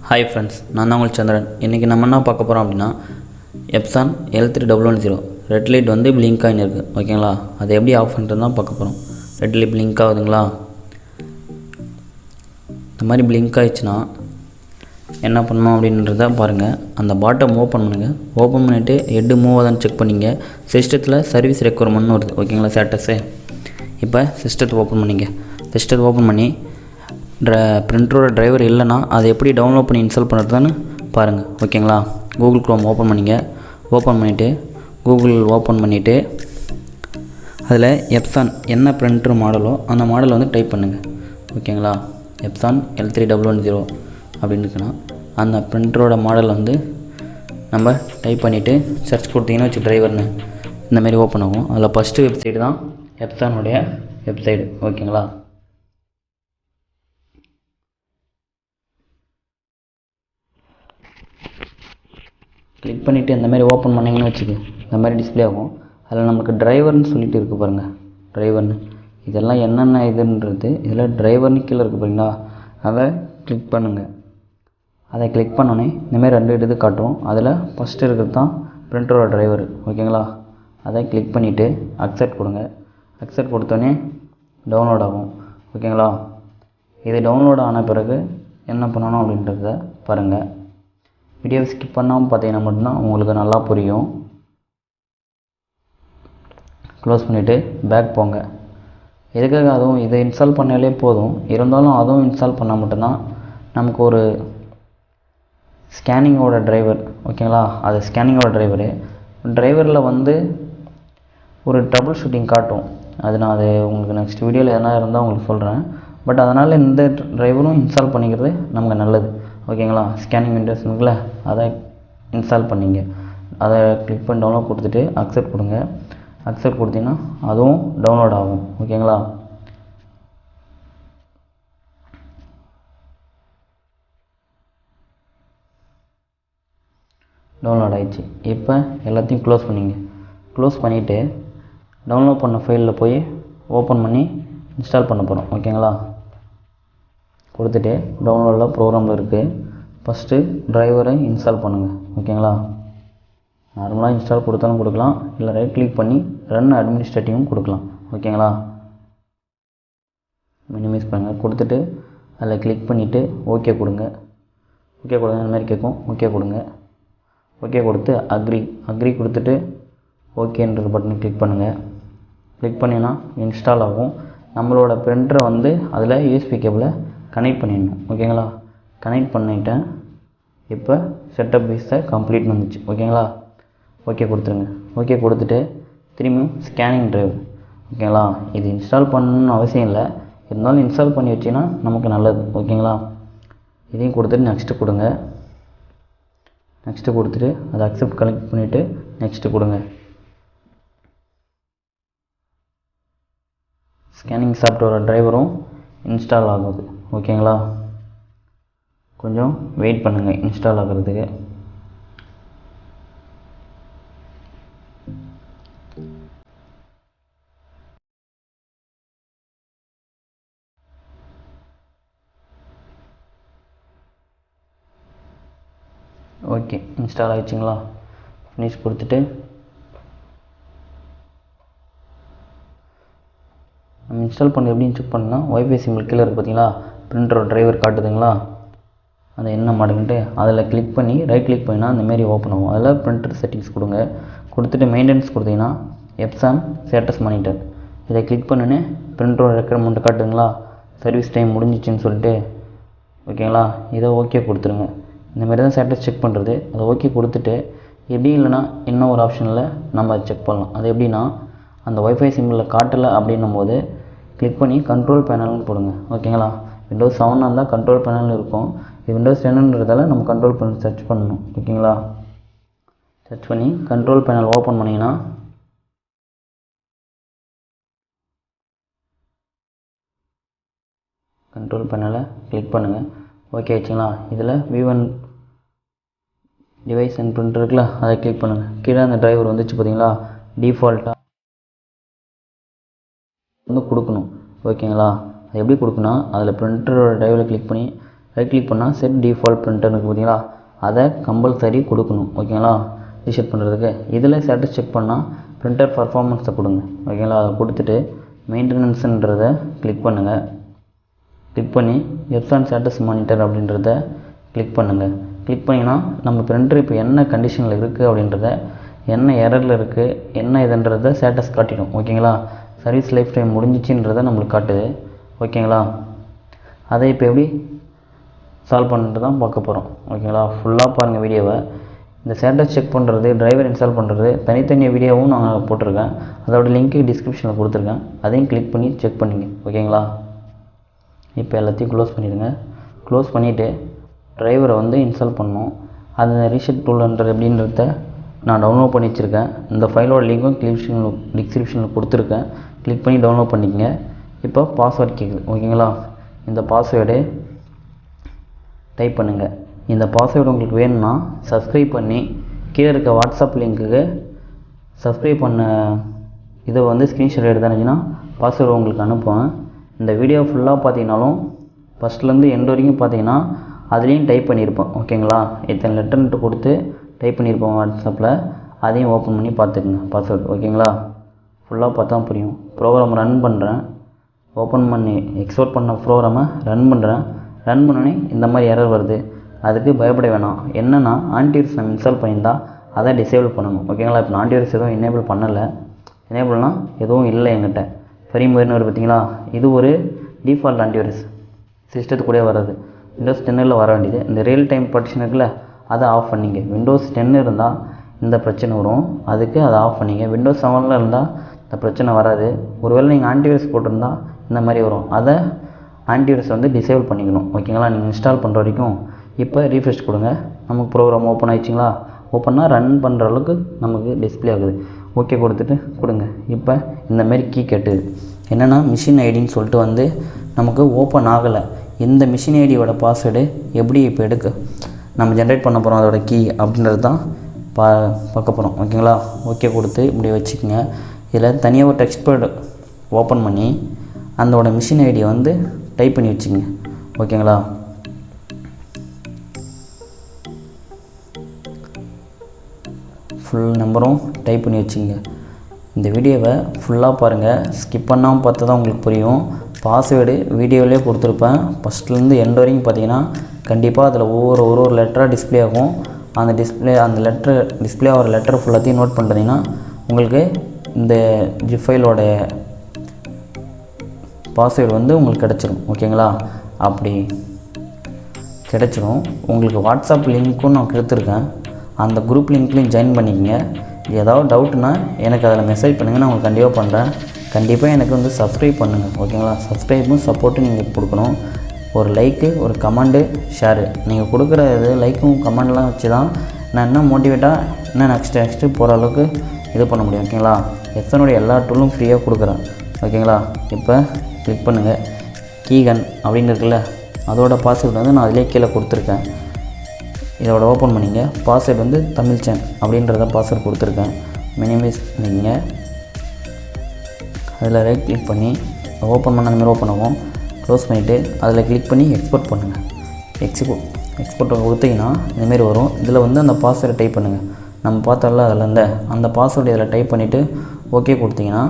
Hi friends, நான் தான் உங்கள் சந்திரன். இன்றைக்கி நம்ம என்ன பார்க்க போகிறோம் அப்படின்னா Epson L3110 ரெட் லைட் வந்து பிளிங்க் ஆகின்னு இருக்குது. ஓகேங்களா, அதை எப்படி ஆஃப் பண்ணுறது தான் பார்க்க போகிறோம். ரெட் லைட் பிளிங்க் ஆகுதுங்களா? இந்த மாதிரி பிளிங்க் ஆகிடுச்சுன்னா என்ன பண்ணணும் அப்படின்றத பாருங்கள். அந்த பாட்டம் ஓப்பன் பண்ணுங்கள். ஓப்பன் பண்ணிவிட்டு ஹெட்டு மூவ் ஆகுதான்னு செக் பண்ணிங்க. சிஸ்டத்தில் சர்வீஸ் ரெக்குவயர்மெண்ட்னு வருது. ஓகேங்களா, ஸ்டேட்டஸு. இப்போ சிஸ்டத்தை ஓப்பன் பண்ணிங்க. சிஸ்டத்தை ஓப்பன் பண்ணி பிரிண்டரோட டிரைவர் இல்லைன்னா அதை எப்படி டவுன்லோட் பண்ணி இன்ஸ்டால் பண்ணுறதுன்னு பாருங்கள். ஓகேங்களா, கூகுள் க்ரோம் ஓப்பன் பண்ணிங்க. ஓப்பன் பண்ணிவிட்டு கூகுள் ஓப்பன் பண்ணிவிட்டு அதில் Epson என்ன பிரிண்டர் மாடலோ அந்த மாடலை வந்து டைப் பண்ணுங்கள். ஓகேங்களா, Epson L3110 அப்படின்னு இருக்குன்னா அந்த பிரிண்டரோட மாடல் வந்து நம்ம டைப் பண்ணிவிட்டு சர்ச் கொடுத்தீங்கன்னா வச்சு டிரைவர்னு இந்தமாரி ஓப்பன் ஆகும். அதில் ஃபஸ்ட்டு வெப்சைட் தான் Epsonனுடைய வெப்சைடு. ஓகேங்களா, கிளிக் பண்ணிவிட்டு இந்தமாரி ஓப்பன் பண்ணிங்கன்னு வச்சுக்கோ, இந்த மாதிரி டிஸ்பிளே ஆகும். அதில் நமக்கு டிரைவர்னு சொல்லிட்டு இருக்குது பாருங்கள், டிரைவர்னு. இதெல்லாம் என்னென்ன இதுன்றது இதில் டிரைவர்னு கீழே இருக்குது பாருங்களா, அதை கிளிக் பண்ணுங்கள். அதை கிளிக் பண்ணோன்னே இந்தமாரி ரெண்டு இது காட்டும். அதில் ஃபஸ்ட்டு இருக்கிறது தான் பிரிண்டரோட டிரைவர். ஓகேங்களா, அதை கிளிக் பண்ணிவிட்டு அக்செப்ட் கொடுங்க. அக்செப்ட் கொடுத்தோன்னே டவுன்லோட் ஆகும். ஓகேங்களா, இது டவுன்லோட் ஆன பிறகு என்ன பண்ணணும் அப்படின்றத பாருங்கள். வீடியோ ஸ்கிப் பண்ணாமல் பார்த்தீங்கன்னா மட்டும்தான் உங்களுக்கு நல்லா புரியும். க்ளோஸ் பண்ணிவிட்டு பேக் போங்க. எதுக்காக அதுவும் இதை இன்ஸ்டால் பண்ணாலே போதும். இருந்தாலும் அதுவும் இன்ஸ்டால் பண்ணால் மட்டும்தான் நமக்கு ஒரு ஸ்கேனிங்கோட டிரைவர். ஓகேங்களா, அது ஸ்கேனிங்கோட டிரைவரில் வந்து ஒரு ட்ரபிள் ஷூட்டிங் காட்டும். அது நான் உங்களுக்கு நெக்ஸ்ட் வீடியோவில் எதனா இருந்தால் உங்களுக்கு சொல்கிறேன். பட் அதனால் இந்த டிரைவரும் இன்ஸ்டால் பண்ணிக்கிறது நமக்கு நல்லது. ஓகேங்களா, ஸ்கேனிங் விண்டோஸ் இருக்குல்ல, அதை இன்ஸ்டால் பண்ணிங்க. அதை கிளிக் பண்ணி டவுன்லோட் கொடுத்துட்டு அக்செப்ட் கொடுங்க. அக்செப்ட் கொடுத்தீங்கன்னா அதுவும் டவுன்லோட் ஆகும். ஓகேங்களா, டவுன்லோட் ஆகிடுச்சு. இப்போ எல்லாத்தையும் க்ளோஸ் பண்ணிங்க. க்ளோஸ் பண்ணிவிட்டு டவுன்லோட் பண்ண ஃபைலில் போய் ஓப்பன் பண்ணி இன்ஸ்டால் பண்ண போகிறோம். ஓகேங்களா, கொடுத்துட்டு டவுன்லோடில் ப்ரோக்ராமில் இருக்குது. ஃபஸ்ட்டு டிரைவரை இன்ஸ்டால் பண்ணுங்கள். ஓகேங்களா, நார்மலாக இன்ஸ்டால் கொடுத்தாலும் கொடுக்கலாம், இல்லை ரைட் கிளிக் பண்ணி ரன் அட்மினிஸ்ட்ரேட்டிவும் கொடுக்கலாம். ஓகேங்களா, மினிமைஸ் பண்ணுங்கள். கொடுத்துட்டு அதில் கிளிக் பண்ணிவிட்டு ஓகே கொடுங்க. ஓகே கொடுங்க, இந்த மாதிரி கேட்கும். ஓகே கொடுங்க. ஓகே கொடுத்து அக்ரி கொடுத்துட்டு ஓகேன்ற பட்டனை கிளிக் பண்ணுங்கள். கிளிக் பண்ணிங்கன்னா இன்ஸ்டால் ஆகும். நம்மளோட பிரிண்டரை வந்து அதில் யூஎஸ்பி கேபிளை கனெக்ட் பண்ணிடணும். ஓகேங்களா, கனெக்ட் பண்ணிட்டேன். இப்போ செட்டப் பீஸை கம்ப்ளீட் வந்துச்சு. ஓகேங்களா, ஓகே கொடுத்துருங்க. ஓகே கொடுத்துட்டு திரும்பியும் ஸ்கேனிங் டிரைவ். ஓகேங்களா, இது இன்ஸ்டால் பண்ணணும்னு அவசியம் இல்லை, இருந்தாலும் இன்ஸ்டால் பண்ணி வச்சிங்கன்னா நமக்கு நல்லது. ஓகேங்களா, இதையும் கொடுத்துட்டு நெக்ஸ்ட்டு கொடுங்க. நெக்ஸ்ட்டு கொடுத்துட்டு அதை அக்செப்ட் கனெக்ட் பண்ணிவிட்டு நெக்ஸ்ட்டு கொடுங்க. ஸ்கேனிங் சாஃப்ட்வேர் டிரைவரும் இன்ஸ்டால் ஆகுது. ஓகேங்களா, கொஞ்சம் வெயிட் பண்ணுங்கள் இன்ஸ்டால் ஆகிறதுக்கு. Okay, install ஆகிடுச்சிங்களா? ஃபினிஷ் கொடுத்துட்டு நம்ம இன்ஸ்டால் பண்ண எப்படின்னு செக் பண்ணால் ஒய்ஃபை சிம்பிள் கீழே இருக்குது பார்த்தீங்களா, பிரிண்டரோட டிரைவர் காட்டுதுங்களா, அது என்ன மாடல்ன்ட்டு அதில் கிளிக் பண்ணி ரைட் கிளிக் பண்ணினா அந்தமாரி ஓப்பன் ஆகும். அதில் பிரிண்டர் செட்டிங்ஸ் கொடுங்க. கொடுத்துட்டு மெயின்டெனன்ஸ் கொடுத்தீங்கன்னா Epson Status Monitor இதை கிளிக் பண்ணினே பிரிண்டரோட ரெக்குயர்மெண்ட் காட்டுதுங்களா, சர்வீஸ் டைம் முடிஞ்சிச்சின்னு சொல்லிட்டு. ஓகேங்களா, இதை ஓகே கொடுத்துருங்க. இந்தமாரி தான் ஸ்டேட்டஸ் செக் பண்ணுறது. அதை ஓகே கொடுத்துட்டு எப்படி இல்லைனா இன்னும் ஒரு ஆப்ஷனில் நம்ம அதை செக் பண்ணலாம். அது எப்படின்னா அந்த ஒய்ஃபை சிம்பிளில் காட்டலை அப்படின்னும் போது கிளிக் பண்ணி கண்ட்ரோல் பேனல்னு போடுங்க. ஓகேங்களா, விண்டோஸ் 7 இருந்தால் கண்ட்ரோல் பேனல் இருக்கும். இது விண்டோஸ் 10ன்றதால நம்ம கண்ட்ரோல் பேனல் சர்ச் பண்ணணும். ஓகேங்களா, சர்ச் பண்ணி கண்ட்ரோல் பேனல் ஓப்பன் பண்ணிங்கன்னா கண்ட்ரோல் பேனலை கிளிக் பண்ணுங்கள். ஓகே ஆச்சுங்களா, இதில் V1 டிவைஸ் அண்ட் பிரிண்டர் இருக்குல்ல, அதை கிளிக் பண்ணுங்கள். கீழே அந்த டிரைவர் வந்துச்சு பார்த்தீங்களா, டிஃபால்ட்டாக வந்து கொடுக்கணும். ஓகேங்களா, அது எப்படி கொடுக்கணும், அதில் பிரிண்டரோட டிரைவரை கிளிக் பண்ணி ரைட் கிளிக் பண்ணால் செட் டிஃபால்ட் பிரிண்டர் இருக்குது பார்த்தீங்களா, அதை கம்பல்சரி கொடுக்கணும். ஓகேங்களா, ரீசெட் பண்ணுறதுக்கு. இதில் ஸ்டேட்டஸ் செக் பண்ணால் பிரிண்டர் பர்ஃபார்மன்ஸை கொடுங்க. ஓகேங்களா, அதை கொடுத்துட்டு மெயின்டெனன்ஸுன்றதை கிளிக் பண்ணுங்கள். கிளிக் பண்ணி எப்சான் ஸ்டேட்டஸ் மானிட்டர் அப்படின்றத கிளிக் பண்ணுங்கள். கிளிக் பண்ணிங்கன்னா நம்ம பிரிண்டர் இப்போ என்ன கண்டிஷனில் இருக்குது அப்படின்றத, என்ன எரரில் இருக்குது, என்ன இதுன்றதை ஸ்டேட்டஸ் காட்டிடும். ஓகேங்களா, சர்வீஸ் லைஃப் டைம் முடிஞ்சிச்சுன்றதை நம்மளுக்கு காட்டுது. ஓகேங்களா, அதை இப்போ எப்படி சால்வ் பண்ணிட்டு தான் பார்க்க போகிறோம். ஓகேங்களா, ஃபுல்லாக பாருங்கள் வீடியோவை. இந்த ஸ்டேட்டஸ் செக் பண்ணுறது, டிரைவர் இன்ஸ்டால் பண்ணுறது தனித்தனி வீடியோவும் நான் போட்டிருக்கேன். அதோட லிங்க்கு டிஸ்கிரிப்ஷனில் கொடுத்துருக்கேன். அதையும் கிளிக் பண்ணி செக் பண்ணிங்க. ஓகேங்களா, இப்போ எல்லாத்தையும் க்ளோஸ் பண்ணிவிடுங்க. க்ளோஸ் பண்ணிவிட்டு டிரைவரை வந்து இன்ஸ்டால் பண்ணணும். அது ரீசெட் டூல்ன்ற எப்படின்றத நான் டவுன்லோட் பண்ணி வச்சுருக்கேன். இந்த ஃபைலோட லிங்க்கும் டிஸ்கிரிப்ஷனில் கொடுத்துருக்கேன். கிளிக் பண்ணி டவுன்லோட் பண்ணிக்கங்க. இப்போ பாஸ்வேர்டு கேட்குது. ஓகேங்களா, இந்த பாஸ்வேர்டு டைப் பண்ணுங்கள். இந்த பாஸ்வேர்டு உங்களுக்கு வேணும்னா சப்ஸ்கிரைப் பண்ணி கீழே இருக்க வாட்ஸ்அப் லிங்க்குக்கு சப்ஸ்கிரைப் பண்ண இதை வந்து ஸ்க்ரீன்ஷாட் எடுத்தானுச்சுன்னா பாஸ்வேர்டு உங்களுக்கு அனுப்புவேன். இந்த வீடியோ ஃபுல்லாக பார்த்தீங்கன்னாலும் ஃபஸ்ட்லேருந்து எண்ட் வரைக்கும் பார்த்தீங்கன்னா அதுலேயும் டைப் பண்ணியிருப்பேன். ஓகேங்களா, இத்தனை லெட்டர்ன்ட்டு கொடுத்து டைப் பண்ணியிருப்போம் வாட்ஸ்அப்பில். அதையும் ஓப்பன் பண்ணி பார்த்துக்குங்க பாஸ்வேர்டு. ஓகேங்களா, ஃபுல்லாக பார்த்தா புரியும். ப்ரோக்ராம் ரன் பண்ணுறேன். ஓப்பன் பண்ணி எக்ஸ்போர்ட் பண்ண ப்ரோக்ராமை ரன் பண்ணுறேன். ரன் பண்ணோன்னே இந்த மாதிரி எரர் வருது. அதுக்கு பயப்பட வேணாம். என்னென்னா ஆன்டிவைரஸ் நம்ம இன்ஸ்டால் பண்ணியிருந்தால் அதை டிசேபிள் பண்ணணும். ஓகேங்களா, இப்போ ஆன்டிவைரஸ் எதுவும் எனேபிள் பண்ணலை. எனேபிள்னால் எதுவும் இல்லை என்கிட்ட. ஃப்ரீவேர்னு வருது பார்த்தீங்களா, இது ஒரு டிஃபால்ட் ஆன்டிவைரஸ் சிஸ்டத்து கூட வராது. விண்டோஸ் 10 வர வேண்டியது. இந்த ரியல் டைம் பார்ட்டிஷன் இருக்குல்ல, அதை ஆஃப் பண்ணிங்க. விண்டோஸ் 10 இருந்தால் இந்த பிரச்சனை வரும், அதுக்கு அதை ஆஃப் பண்ணிங்க. விண்டோஸ் 7 இருந்தால் இந்த பிரச்சனை வராது. ஒருவேளை நீங்கள் ஆன்டிவைரஸ் போட்டிருந்தால் இந்த மாதிரி வரும். அதை ஆன்டிவைரஸ் வந்து டிசேபிள் பண்ணிக்கணும். ஓகேங்களா, நீங்கள் இன்ஸ்டால் பண்ணுற வரைக்கும். இப்போ ரீஃப்ரெஷ் கொடுங்க. நமக்கு ப்ரோக்ராம் ஓப்பன் ஆகிடுச்சிங்களா. ஓப்பன்னா ரன் பண்ணுற அளவுக்கு நமக்கு டிஸ்பிளே ஆகுது. ஓகே கொடுத்துட்டு கொடுங்க. இப்போ இந்தமாரி கீ கேட்டுது. என்னென்னா மிஷின் ஐடின்னு சொல்லிட்டு வந்து நமக்கு ஓப்பன் ஆகலை. இந்த மிஷின் ஐடியோட பாஸ்வேர்டு எப்படி இப்போ நம்ம ஜென்ரேட் பண்ண போகிறோம், அதோட கீ அப்படின்றது தான் பார்க்க போகிறோம். ஓகேங்களா, ஓகே கொடுத்து இப்படி வச்சுக்கோங்க. இதில் தனியாக ஒரு டெக்ஸ்ட் பேட் ஓப்பன் பண்ணி அதோட மிஷின் ஐடியை வந்து டைப் பண்ணி வச்சுக்கோங்க. ஓகேங்களா, ஃபுல் நம்பரும் டைப் பண்ணி வச்சுங்க. இந்த வீடியோவை ஃபுல்லாக பாருங்கள். ஸ்கிப் பண்ணாமல் பார்த்தா தான் உங்களுக்கு புரியும். பாஸ்வேர்டு வீடியோவிலே கொடுத்துருப்பேன். ஃபஸ்ட்லேருந்து எண்ட் வரைக்கும் பார்த்தீங்கன்னா கண்டிப்பாக அதில் ஒவ்வொரு லெட்டராக டிஸ்பிளே ஆகும். அந்த டிஸ்பிளே ஆகிற லெட்டர் ஃபுல்லாத்தையும் நோட் பண்ணுறீங்கன்னா உங்களுக்கு இந்த ஜிப் ஃபைலோட பாஸ்வேர்டு வந்து உங்களுக்கு கிடச்சிரும். ஓகேங்களா, அப்படி கிடச்சிரும். உங்களுக்கு வாட்ஸ்அப் லிங்க்கும் நான் கொடுத்துருக்கேன். அந்த குரூப் லிங்க்லையும் ஜாயின் பண்ணிக்கங்க. ஏதாவது டவுட்னா எனக்கு அதில் மெசேஜ் பண்ணுங்கள், நான் உங்களுக்கு கண்டிப்பாக பண்ணுறேன். கண்டிப்பாக எனக்கு வந்து சப்ஸ்கிரைப் பண்ணுங்கள். ஓகேங்களா, சப்ஸ்கிரைப்பும் சப்போர்ட்டும் நீங்கள் கொடுக்கணும். ஒரு லைக்கு, ஒரு கமெண்டு, ஷேரு நீங்கள் கொடுக்குற இது லைக்கும் கமெண்ட்லாம் வச்சு தான் நான் இன்னும் மோட்டிவேட்டாக இன்னும் நெக்ஸ்ட்டு போகிற அளவுக்கு இது பண்ண முடியும். ஓகேங்களா, எப்சனுடைய எல்லா டூலும் ஃப்ரீயாக கொடுக்குறேன். ஓகேங்களா, இப்போ கிளிக் பண்ணுங்கள். கீகன் அப்படின்னு இருக்குல்ல, அதோட பாஸ்வேர்டு வந்து நான் அதிலே கீழே கொடுத்துருக்கேன். இதோட ஓப்பன் பண்ணிங்க. பாஸ்வேர்டு வந்து தமிழ்ச்சன் அப்படின்றத பாஸ்வேர்டு கொடுத்துருக்கேன். மினிமைஸ் பண்ணிங்க. அதில் ரைட் கிளிக் பண்ணி ஓப்பன் பண்ண அந்தமாதிரி ஓப்பன் ஆகும். க்ளோஸ் பண்ணிவிட்டு அதில் கிளிக் பண்ணி எக்ஸ்போர்ட் பண்ணுங்கள். எக்ஸ்போர்ட் கொடுத்தீங்கன்னா இந்தமாரி வரும். இதில் வந்து அந்த பாஸ்வேர்டை டைப் பண்ணுங்கள். நம்ம பார்த்தோம்ல அதில் அந்த பாஸ்வேர்டு இதில் டைப் பண்ணிவிட்டு ஓகே கொடுத்தீங்கன்னா,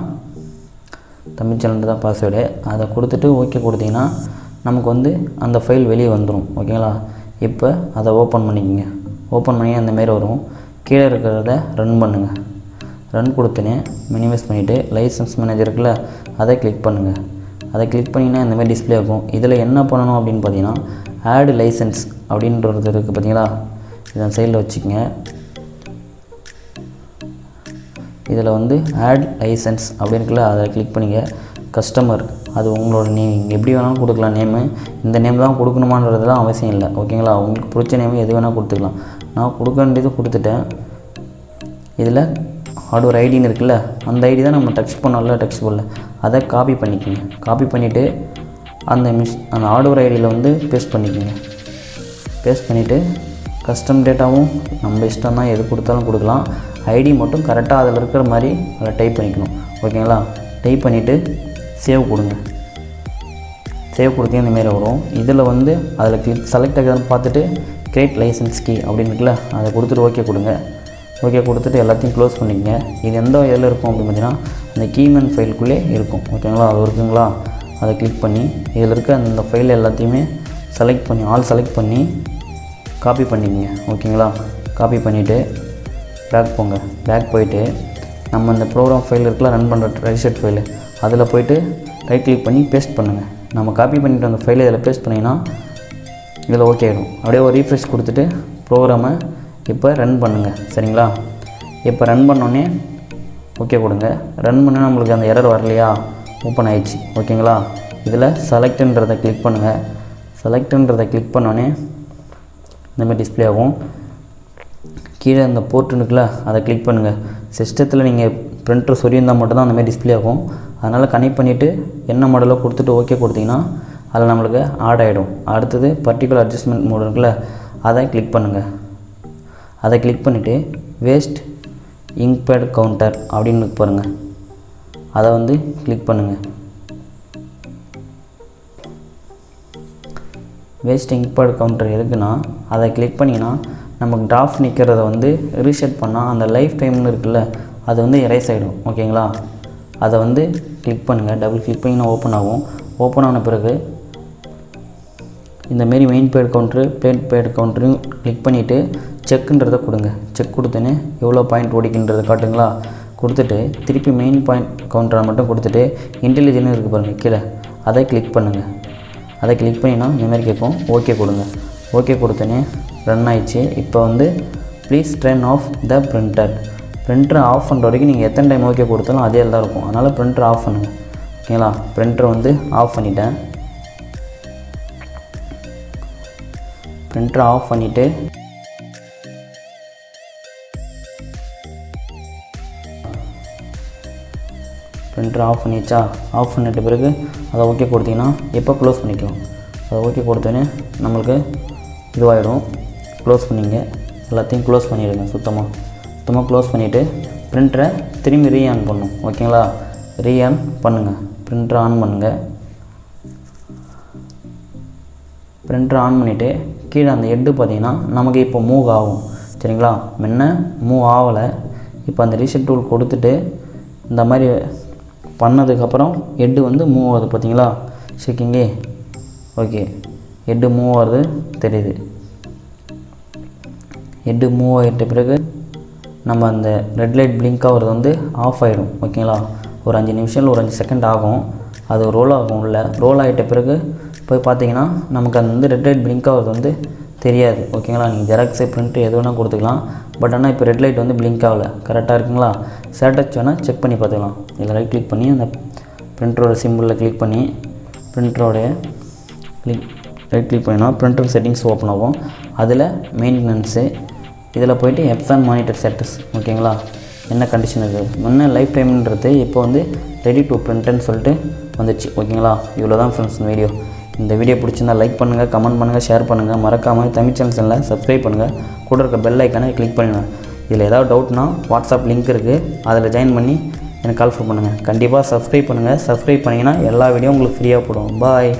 தமிழ்ச்சன் தான் பாஸ்வேர்டு, அதை கொடுத்துட்டு ஓகே கொடுத்தீங்கன்னா நமக்கு வந்து அந்த ஃபைல் வெளியே வந்துடும். ஓகேங்களா, இப்போ அதை ஓப்பன் பண்ணிக்கோங்க. ஓப்பன் பண்ணி அந்தமாரி வரும். கீழே இருக்கிறத ரன் பண்ணுங்கள். ரன் கொடுத்துனே மினிமைஸ் பண்ணிவிட்டு லைசன்ஸ் மேனேஜர் இருக்குல்ல, அதை கிளிக் பண்ணுங்கள். அதை கிளிக் பண்ணிங்கன்னா இந்தமாதிரி டிஸ்பிளே ஆகும். இதில் என்ன பண்ணணும் அப்படின்னு பார்த்தீங்கன்னா ஆட் லைசன்ஸ் அப்படின்றது இருக்குது பார்த்தீங்களா, இதன் சைடில் வச்சுக்கோங்க. இதில் வந்து ஆட் லைசன்ஸ் அப்படி இருக்குல்ல, அதை கிளிக் பண்ணிங்க. கஸ்டமர் அது உங்களோட நேம், எப்படி வேணாலும் கொடுக்கலாம். நேமு இந்த நேம் தான் கொடுக்கணுமான்றதுலாம் அவசியம் இல்லை. ஓகேங்களா, உங்களுக்கு பிடிச்ச நேம் எது வேணால் கொடுத்துக்கலாம். நான் கொடுக்க வேண்டியது கொடுத்துட்டேன். இதில் ஹார்ட்வேர் ஐடின்னு இருக்குல்ல, அந்த ஐடி தான் நம்ம டெக்ஸ்ட் பண்ணோம்ல, டெக்ஸ்ட் போடல, அதை காப்பி பண்ணிக்கோங்க. காப்பி பண்ணிவிட்டு அந்த ஹார்ட்வேர் ஐடியில் வந்து பேஸ்ட் பண்ணிக்கோங்க. பேஸ்ட் பண்ணிவிட்டு கஸ்டம் டேட்டாவும் நம்ம இஷ்டம் தான், எது கொடுத்தாலும் கொடுக்கலாம். ஐடி மட்டும் கரெக்டாக அதில் இருக்கிற மாதிரி அதில் டைப் பண்ணிக்கணும். ஓகேங்களா, டைப் பண்ணிவிட்டு சேவ் கொடுங்க. சேவ் கொடுத்தே இந்தமாரி வரும். இதில் வந்து அதில் செலக்ட் ஆகுதுன்னு பார்த்துட்டு கிரியேட் லைசன்ஸ் கீ அப்படின்னு இருக்குல்ல, அதை கொடுத்துட்டு ஓகே கொடுங்க. ஓகே கொடுத்துட்டு எல்லாத்தையும் க்ளோஸ் பண்ணிக்கங்க. இது எந்த இதில் இருக்கும் அப்படின்னு பார்த்தீங்கன்னா அந்த கீமன் ஃபைலுக்குள்ளே இருக்கும். ஓகேங்களா, அது இருக்குங்களா, அதை கிளிக் பண்ணி இதில் இருக்க அந்த ஃபைல் எல்லாத்தையுமே செலக்ட் பண்ணி செலக்ட் பண்ணி காப்பி பண்ணிக்கங்க. ஓகேங்களா, காப்பி பண்ணிவிட்டு பேக் போங்க. பேக் போயிட்டு நம்ம இந்த ப்ரோக்ராம் ஃபைல் இருக்குல்ல, ரன் பண்ணுற ரெஜிஸ்டர்ட் ஃபைலு, அதில் போய்ட்டு ரைட் கிளிக் பண்ணி பேஸ்ட் பண்ணுங்கள். நம்ம காப்பி பண்ணிவிட்டு அந்த ஃபைலை இதில் பேஸ்ட் பண்ணிங்கன்னா இதில் ஓகே ஆகிடும். அப்படியே ஒரு ரீஃப்ரெஷ் கொடுத்துட்டு ப்ரோக்ராமை இப்போ ரன் பண்ணுங்கள். சரிங்களா, இப்போ ரன் பண்ணோன்னே ஓகே கொடுங்க. ரன் பண்ணால் நம்மளுக்கு அந்த எரர் வரலையா, ஓப்பன் ஆயிடுச்சு. ஓகேங்களா, இதில் செலக்ட்ன்றதை கிளிக் பண்ணுங்கள். செலக்ட்ன்றதை கிளிக் பண்ணோன்னே இந்தமாதிரி டிஸ்பிளே ஆகும். கீழே அந்த போர்ட் இருக்குல்ல, அதை கிளிக் பண்ணுங்கள். சிஸ்டத்தில் நீங்கள் பிரிண்டர் சொல்லியிருந்தால் மட்டும்தான் அந்தமாதிரி டிஸ்பிளே ஆகும். அதனால் கனெக்ட் பண்ணிவிட்டு என்ன மாடலோ கொடுத்துட்டு ஓகே கொடுத்தீங்கன்னா அதில் நம்மளுக்கு ஆட் ஆகிடும். அடுத்தது பர்டிகுலர் அட்ஜஸ்ட்மெண்ட் மோட் இருக்குல்ல, அதை கிளிக் பண்ணுங்கள். அதை கிளிக் பண்ணிவிட்டு வேஸ்ட் இங்க் பேட் கவுண்டர் அப்படின்னு பாருங்கள், அதை வந்து கிளிக் பண்ணுங்கள். வேஸ்ட் இங்க் பேட் கவுண்டர் எதுக்குன்னா, அதை கிளிக் பண்ணிங்கன்னா நமக்கு டிராஃப்ட் நிற்கிறத வந்து ரீசெட் பண்ணால் அந்த லைஃப் டைம்னு இருக்குல்ல, அது வந்து எரேஸ் ஆகிடும். ஓகேங்களா, அதை வந்து கிளிக் பண்ணுங்கள். டபுள் கிளிக் பண்ணிங்கன்னா ஓப்பன் ஆகும். ஓப்பன் ஆன பிறகு இந்தமாரி மெயின் பேட் கவுண்ட்ரு பேட் கவுண்டரையும் கிளிக் பண்ணிவிட்டு செக்குன்றதை கொடுங்க. செக் கொடுத்தோன்னே எவ்வளோ பாயிண்ட் ஓடிக்கின்றதை காட்டுங்களா, கொடுத்துட்டு திருப்பி மெயின் பாயிண்ட் கவுண்டரை மட்டும் கொடுத்துட்டு இன்டெலிஜென்ட் இருக்குது பாருங்கள் கீழே, அதை கிளிக் பண்ணுங்கள். அதை கிளிக் பண்ணினா இந்தமாரி கேட்கும். ஓகே கொடுங்க. ஓகே கொடுத்தோன்னே ரன் ஆயிடுச்சு. இப்போ வந்து please turn off the printer. பிரிண்டரை ஆஃப் பண்ணுற வரைக்கும் நீங்கள் எத்தனை டைம் ஓகே கொடுத்தாலும் அதே தான் இருக்கும். அதனால் பிரிண்டரை ஆஃப் பண்ணுங்கள். ஓகேங்களா, பிரிண்டரை வந்து ஆஃப் பண்ணிட்டேன். பிரிண்டரை ஆஃப் பண்ணிவிட்டு பிரிண்டரை ஆஃப் பண்ணிச்சா, ஆஃப் பண்ணிட்ட பிறகு அதை ஓகே கொடுத்தீங்கன்னா இப்போ க்ளோஸ் பண்ணிக்கலாம். அதை ஓகே கொடுத்தோன்னே நம்மளுக்கு இதுவாகிடும். க்ளோஸ் பண்ணிங்க. எல்லாத்தையும் க்ளோஸ் பண்ணிவிடுங்க. சுத்தமாக க்ளோஸ் பண்ணிவிட்டு பிரிண்டரை திரும்பி ரீஆன் பண்ணணும். ஓகேங்களா, ரீஆன் பண்ணுங்கள். பிரிண்டரை ஆன் பண்ணுங்கள். பிரிண்டரை ஆன் பண்ணிவிட்டு கீழே அந்த ஹெட்டு பார்த்திங்கன்னா நமக்கு இப்போ மூவ் ஆகும். சரிங்களா, முன்ன மூவ் ஆகலை. இப்போ அந்த ரீசெட் டூல் கொடுத்துட்டு இந்த மாதிரி பண்ணதுக்கப்புறம் ஹெட்டு வந்து மூவ் ஆகுது. பார்த்தீங்களா, செக்கிங்கே ஓகே, ஹெட்டு மூவ் ஆகுது தெரியுது. ஹெட்டு மூவ் ஆகிட்ட பிறகு நம்ம அந்த ரெட் லைட் பிளிங்க் ஆகிறது வந்து ஆஃப் ஆகிடும். ஓகேங்களா, ஒரு 5 நிமிஷம் இல்லை ஒரு 5 செகண்ட் ஆகும். அது ரோல் ஆகும். உள்ள ரோல் ஆகிட்ட பிறகு போய் பார்த்தீங்கன்னா நமக்கு அந்த வந்து ரெட் லைட் பிளிங்க் ஆகிறது வந்து தெரியாது. ஓகேங்களா, நீங்கள் ஜெராக்ஸு பிரிண்ட்டு எது வேணால் கொடுத்துக்கலாம். பட் ஆனால் இப்போ ரெட் லைட் வந்து பிளிங்க் ஆகலை. கரெக்டாக இருக்குங்களா, ஸ்டேட்டஸ் வேணால் செக் பண்ணி பார்த்துக்கலாம். இதில் ரைட் கிளிக் பண்ணி அந்த பிரிண்டரோட சிம்பிளில் கிளிக் பண்ணி பிரிண்டரோடைய ரைட் கிளிக் பண்ணினா பிரிண்டர் செட்டிங்ஸ் ஓப்பன் ஆகும். அதில் மெயின்டெனன்ஸு இதில் போய்ட்டு எப்சன் மானிட்டர் ஸ்டேட்டஸ். ஓகேங்களா, என்ன கண்டிஷன் இருக்குது, முன்னே லைஃப் டைம்ன்றது இப்போ வந்து ரெடி டு பிரிண்ட்னு சொல்லிட்டு வந்துச்சு. ஓகேங்களா, இவ்வளோ தான் ஃப்ரெண்ட்ஸ் வீடியோ. இந்த வீடியோ பிடிச்சிருந்தால் லைக் பண்ணுங்கள், கமெண்ட் பண்ணுங்கள், ஷேர் பண்ணுங்கள். மறக்காமல் தமிழ் சேனலில் சப்ஸ்கிரைப் பண்ணுங்கள். கூட இருக்க பெல் ஐக்கானை கிளிக் பண்ணுங்கள். இதில் ஏதாவது டவுட்னா வாட்ஸ்அப் லிங்க் இருக்குது, அதில் ஜாயின் பண்ணி எனக்கு கால் பண்ணுங்கள். கண்டிப்பாக சப்ஸ்கிரைப் பண்ணுங்கள். சப்ஸ்கிரைப் பண்ணிங்கன்னா எல்லா வீடியோ உங்களுக்கு ஃப்ரீயாக போடும். பாய்.